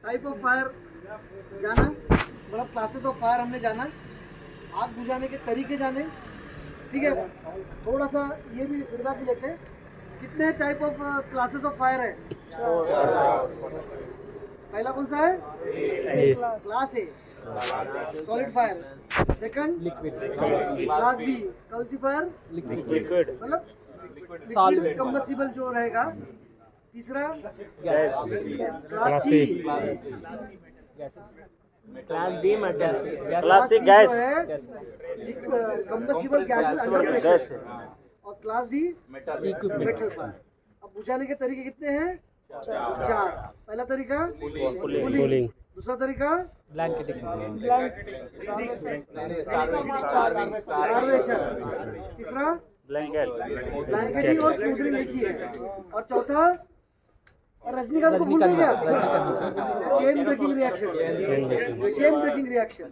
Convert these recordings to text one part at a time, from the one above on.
Type of fire जाना, मतलब classes of fire हमने जाना, आग बुझाने के तरीके जाने। ठीक है, थोड़ा सा ये भी फीडबैक भी लेते हैं, कितने type of classes of fire है? पहला कौन सा है? Class A, solid fire. Second class B, कौन सी फायर? लिक्विड मतलब लिक्विड कंबसिबल जो रहेगा। तीसरा क्लास सी, क्लास डी में क्लास सी गैस जो है कंबसिबल गैसेस अंडर प्रेशर, और क्लास डी मेटल फायर। अब बुझाने के तरीके कितने हैं? चार। पहला तरीका कूलिंग, दूसरा तरीका स्टारवेशन, तीसरा ब्लैंकेटिंग और स्मूथनिंग एक ही है, और चौथा और रजनीकांत को भूल गए क्या? Chain breaking reaction, chain breaking reaction.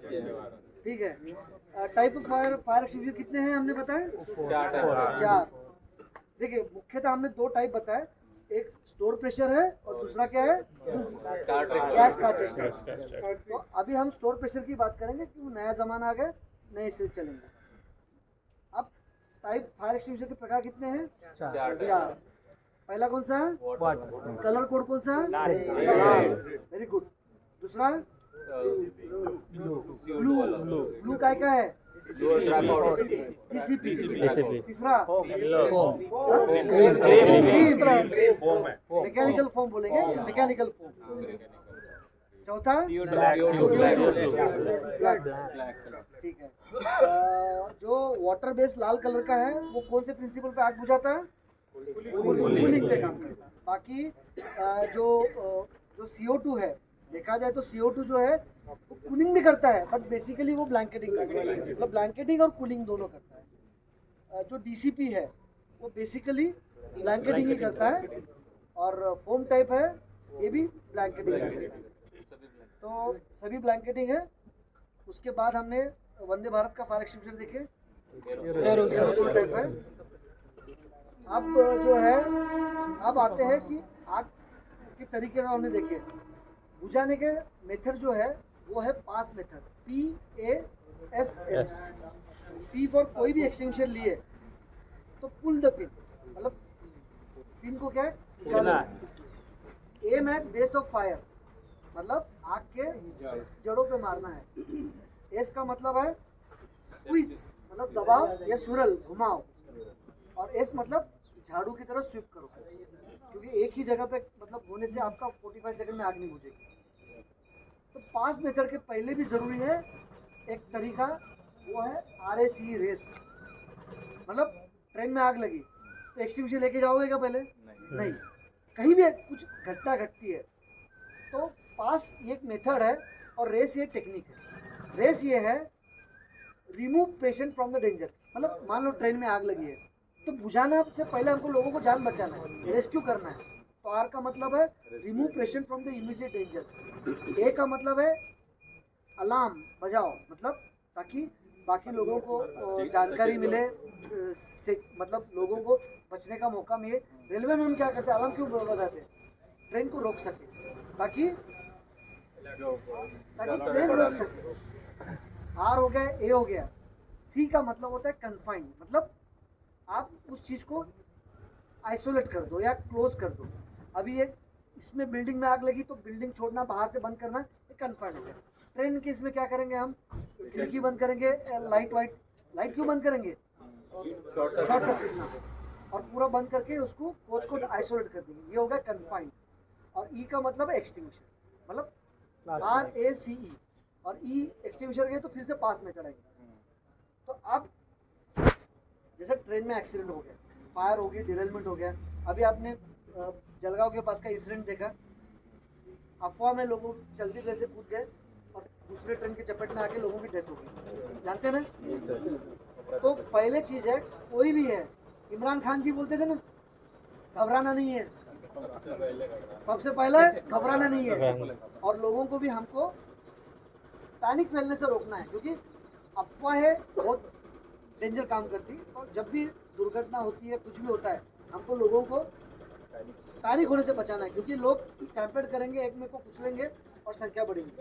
ठीक है, टाइप ऑफ फायर एक्सटिंग्विशर कितने हैं हमने बताए? चार। देखिए मुख्यतः हमने दो टाइप बताए, एक स्टोर प्रेशर है और दूसरा क्या है? Gas cartridge type. तो अभी हम स्टोर प्रेशर की बात करेंगे क्योंकि नया जमाना आ गया, नए से चलेंगे। अब टाइप फायर एक्सटिंग्विशर के प्रकार कितने हैं? चार। पहला कौन सा है? कलर कोड कौन सा है? लाल। Very good. दूसरा ब्लू, ब्लू काय का है? डीसीपी। तीसरा मैकेनिकल फोम बोलेंगे, मैकेनिकल फोम। चौथा ब्लैक। ठीक है, जो वाटर बेस्ड लाल कलर का है वो कौन से प्रिंसिपल पे आग बुझाता है? कूलिंग पे काम करता है। बाकी जो CO2 है, देखा जाए तो CO2 जो है वो कूलिंग भी करता है, बट बेसिकली वो ब्लैंकेटिंग करता है, मतलब ब्लैंकेटिंग और कूलिंग दोनों करता है। जो DCP है वो बेसिकली ब्लैंकेटिंग ही करता है, और फोम टाइप है ये भी ब्लैंकेटिंग करता है। तो सभी ब्लैंकेटिंग है। उसके बाद हमने वंदे भारत का फायर एक्सटिंग्विशर देखे, एरोसोल टाइप है। अब जो है, अब आते हैं कि आग के तरीके का हमने देखे। बुझाने के मेथड जो है वो है PASS method, PASS। P for कोई भी एक्सटिंग्विशर लिए तो पुल द पिन, मतलब पिन को क्या है? निकालना। Aim at base of fire, मतलब आग के जड़ों पे मारना है। एस का मतलब है स्क्वीज, मतलब दबाव या सुरल, घुमाओ। और एस मतलब झाड़ू की तरह स्वीप करो, क्योंकि एक ही जगह पे मतलब होने से आपका 45 सेकंड में आग नहीं बुझेगी। तो पास मेथड के पहले भी जरूरी है एक तरीका, वो है RAC, रेस। मतलब ट्रेन में आग लगी तो एक्सटिंग्विशर लेके जाओगे क्या पहले? नहीं। कहीं भी कुछ घटना घटती है तो पास ये एक मेथड है और रेस ये टेक्निक है। रेस ये है remove patient from the danger, मतलब मान लो ट्रेन में आग लगी है तो बुझाना से पहले हमको लोगों को जान बचाना है, रेस्क्यू करना है। तो R का मतलब है remove patient from the immediate danger. A का मतलब है अलार्म बजाओ, मतलब ताकि बाकी लोगों को जानकारी मिले, से मतलब लोगों को बचने का मौका मिले। रेलवे में हम क्या करते हैं, अलार्म क्यों बजाते हैं? ट्रेन को रोक सके, ताकि ट्रेन रोक सके। R हो गया, A हो गया। C का मतलब होता है कन्फाइंड, मतलब आप उस चीज़ को आइसोलेट कर दो या क्लोज कर दो। अभी एक इसमें बिल्डिंग में आग लगी तो बिल्डिंग छोड़ना, बाहर से बंद करना, ये कन्फाइंड हो गया। ट्रेन के इसमें क्या करेंगे, हम खिड़की बंद करेंगे, लाइट क्यों बंद करेंगे? शॉर्ट सर्किट ना हो, और पूरा बंद करके उसको कोच को आइसोलेट कर देंगे। ये हो गया कन्फाइंड। और E का मतलब है एक्सटिंग्विशर, मतलब RACE, और E एक्सटिंग्विशर गए तो फिर से पास मेथड आएगी। तो अब जैसे ट्रेन में एक्सीडेंट हो गया, फायर हो गई, डिरेलमेंट हो गया। अभी आपने जलगांव के पास का इंसिडेंट देखा, अफवाह में लोगों चलती ट्रेन से कूद गए और दूसरे ट्रेन की चपेट में आके लोगों की डेथ हो गई, जानते ना? तो पहले चीज़ है, कोई भी है, इमरान खान जी बोलते थे ना, घबराना नहीं है। सबसे पहले घबराना नहीं है, और लोगों को भी हमको पैनिक फैलने से रोकना है, क्योंकि अफवाहें बहुत डेंजर काम करती। तो जब भी दुर्घटना होती है, कुछ भी होता है, हमको लोगों को पैनिक होने से बचाना है, क्योंकि लोग स्टैम्पेड करेंगे, एक में को कुचलेंगे और संख्या बढ़ेगी।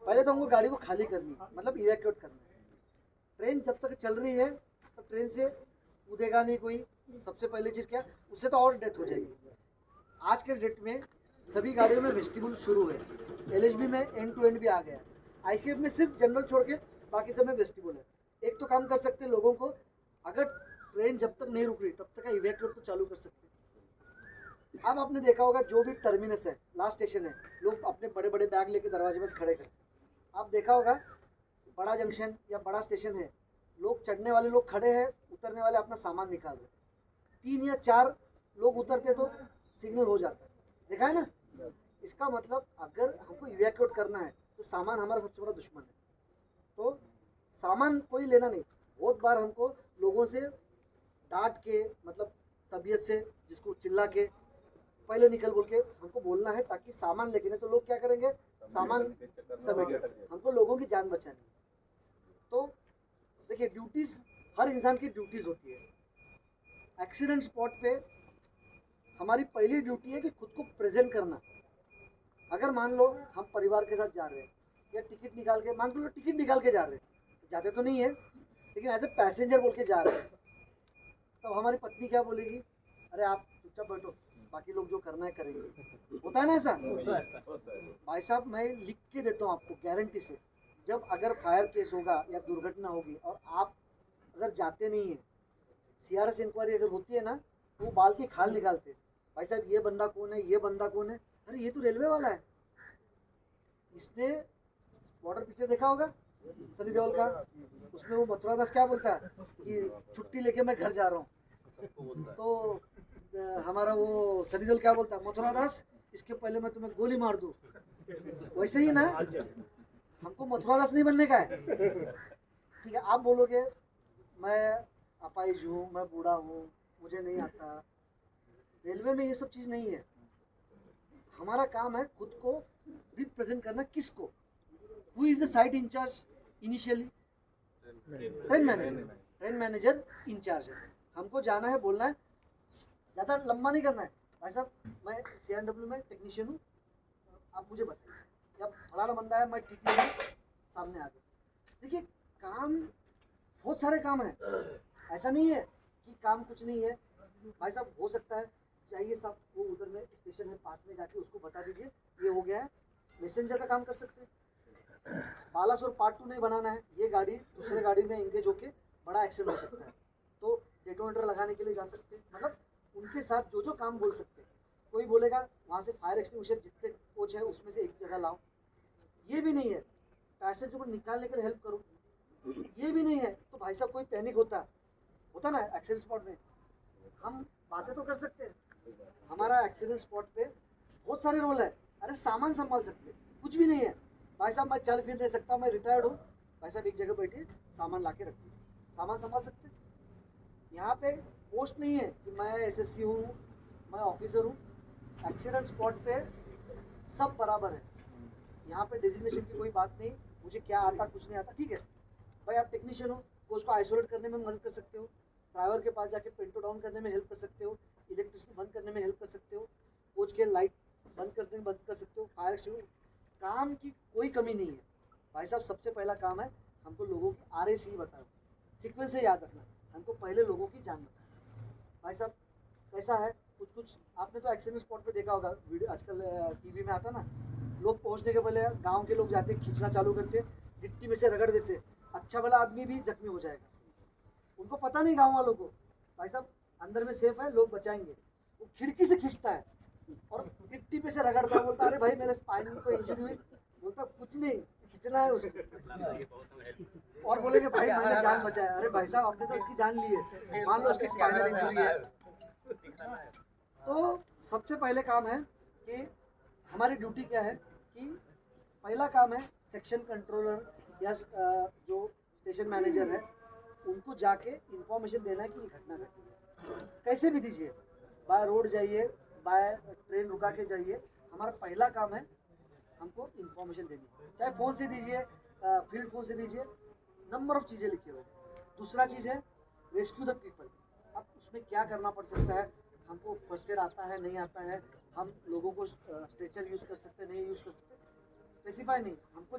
पहले तो हमको गाड़ी को खाली करनी है, मतलब इवैक्यूएट करना है। ट्रेन जब तक चल रही है तो ट्रेन से कूदेगा नहीं कोई। सबसे पहली चीज़ क्या, उससे तो और डेथ हो जाएगी। आज के डेट में सभी गाड़ियों में वेस्टिबुल शुरू है, एलएचबी में एंड टू एंड भी आ गया है, आईसीएफ में सिर्फ जनरल छोड़ के बाकी सब में वेस्टिबुल है। एक तो काम कर सकते हैं, लोगों को अगर ट्रेन जब तक नहीं रुक रही तब तक का इवैक्यूएट तो चालू कर सकते हैं। अब आपने देखा होगा जो भी टर्मिनस है, लास्ट स्टेशन है, लोग अपने बड़े बड़े बैग लेके दरवाजे पर खड़े करते हैं। आप देखा होगा बड़ा जंक्शन या बड़ा स्टेशन है, लोग चढ़ने वाले लोग खड़े हैं, उतरने वाले अपना सामान निकाल रहे। 3 या 4 लोग उतरते तो सिग्नल हो जाता है, देखा है ना। इसका मतलब अगर हमको इवैक्यूएट करना है तो सामान हमारा सबसे बड़ा दुश्मन है। तो सामान कोई लेना नहीं। बहुत बार हमको लोगों से डांट के, मतलब तबीयत से, जिसको चिल्ला के पहले निकल बोल के हमको बोलना है, ताकि सामान लेके नहीं तो लोग क्या करेंगे, सामान समेट। हमको लोगों की जान बचानी है। तो देखिए, ड्यूटीज हर इंसान की ड्यूटीज होती है। एक्सीडेंट स्पॉट पे हमारी पहली ड्यूटी है कि खुद को प्रेजेंट करना। अगर मान लो हम परिवार के साथ जा रहे हैं या टिकट निकाल के, मान लो टिकट निकाल के जा रहे हैं, जाते तो नहीं है लेकिन एज ए पैसेंजर बोल के जा रहे हैं, तब हमारी पत्नी क्या बोलेगी, अरे आप चुपचाप बैठो, बाकी लोग जो करना है करेंगे। होता है ना ऐसा? भाई साहब, मैं लिख के देता हूँ आपको गारंटी से, जब अगर फायर केस होगा या दुर्घटना होगी और आप अगर जाते नहीं हैं, सीआरएस इंक्वायरी अगर होती है ना, तो वो बाल की खाल निकालते हैं। भाई साहब, ये बंदा कौन है, ये बंदा कौन है, अरे ये तो रेलवे वाला है। इसने बॉर्डर पिक्चर देखा होगा सनी देओल का, उसमें वो मथुरा दास क्या बोलता है कि छुट्टी लेके मैं घर जा रहा हूँ, तो हमारा वो सनी देओल क्या बोलता है, मथुरा दास इसके पहले मैं तुम्हें गोली मार दूँ। वैसे ही ना, हमको मथुरा दास नहीं बनने का है। ठीक है, आप बोलोगे मैं अपाहिज हूँ, मैं बूढ़ा हूँ, मुझे नहीं आता। रेलवे में ये सब चीज़ नहीं है। हमारा काम है खुद को रिप्रेजेंट करना। किसको? Who is the site incharge initially? Train manager. Train manager incharge है। हमको जाना है, बोलना है, ज़्यादा लंबा नहीं करना है। भाई साहब, मैं CNW में टेक्नीशियन हूँ, आप मुझे बताइए, या फलाना बंदा है, मैं TT हूँ, सामने आ गए। देखिए, काम बहुत सारे काम है, ऐसा नहीं है कि काम कुछ नहीं है। भाई साहब, हो सकता है चाहिए साहब, वो उधर में स्टेशन है पास में, जाके उसको बता दीजिए ये हो गया है, मैसेंजर का काम कर सकते हैं। बालासोर पार्ट 2 नहीं बनाना है, ये गाड़ी दूसरे गाड़ी में एंगेज होके बड़ा एक्सीडेंट हो सकता है, तो डेटोनेटर लगाने के लिए जा सकते हैं। मतलब उनके साथ जो जो काम बोल सकते हैं। कोई बोलेगा वहाँ से फायर एक्सटिंग्विशर जितने कोच है उसमें से एक जगह लाओ, ये भी नहीं है। पैसेंजर को निकालने के लिए हेल्प करो, ये भी नहीं है। तो भाई साहब, कोई पैनिक होता ना एक्सीडेंट स्पॉट में, हम बातें तो कर सकते हैं। हमारा एक्सीडेंट स्पॉट पे बहुत सारे रोल है। अरे सामान संभाल सकते, कुछ भी नहीं है। भाई साहब, मैं चल फिर नहीं सकता, मैं रिटायर्ड हूँ, भाई साहब एक जगह बैठिए, सामान ला के रखिए, सामान संभाल सकते। यहाँ पे पोस्ट नहीं है कि मैं SSC हूँ, मैं ऑफिसर हूँ। एक्सीडेंट स्पॉट पे सब बराबर है। यहाँ पे डेजिग्नेशन की कोई बात नहीं, मुझे क्या आता कुछ नहीं आता। ठीक है भाई, आप टेक्नीशियन हो, कोच को आइसोलेट करने में मदद कर सकते हो, ड्राइवर के पास जाके पेंटो डाउन करने में हेल्प कर सकते हो, इलेक्ट्रिसिटी बंद करने में हेल्प कर सकते हो, कोच के लाइट बंद करने में बंद कर सकते हो, फायर एक्सटिंग्विशर। काम की कोई कमी नहीं है। भाई साहब, सबसे पहला काम है हमको लोगों की RAC बताओ, सीक्वेंस से याद रखना, हमको पहले लोगों की जान बताओ। भाई साहब, कैसा है, कुछ आपने तो एक्सीडेंट स्पॉट पे देखा होगा, वीडियो आजकल TV में आता ना, लोग पहुंचने के पहले गांव के लोग जाते, खींचना चालू करते, गिट्टी में से रगड़ देते, अच्छा भला आदमी भी जख्मी हो जाएगा। उनको पता नहीं गांव वालों को, भाई साहब अंदर में सेफ है, लोग बचाएंगे। वो खिड़की से खींचता है और गिट्टी पे से रगड़ता है, बोलता अरे भाई मेरे स्पाइन को इंजरी हुई, बोलता कुछ नहीं, खींचना है उसको। और बोलेंगे भाई मैंने जान बचाया। अरे भाई साहब, आपने तो इसकी जान ली है, मान लो उसकी स्पाइनल इंजरी है। तो सबसे पहले काम है कि हमारी ड्यूटी क्या है, कि पहला काम है सेक्शन कंट्रोलर या जो स्टेशन मैनेजर है, उनको जाके इन्फॉर्मेशन देना है कि ये घटना घटी। कैसे भी दीजिए, बाय रोड जाइए, बाय ट्रेन रुका के जाइए, हमारा पहला काम है हमको इन्फॉर्मेशन देनी है। चाहे फ़ोन से दीजिए, फील्ड फ़ोन से दीजिए, नंबर ऑफ़ चीज़ें लिखे हुए। दूसरा चीज़ है रेस्क्यू द पीपल। अब उसमें क्या करना पड़ सकता है, हमको फर्स्ट एड आता है नहीं आता है, हम लोगों को स्ट्रेचर यूज़ कर सकते नहीं यूज़ कर सकते, स्पेसिफाई नहीं, हमको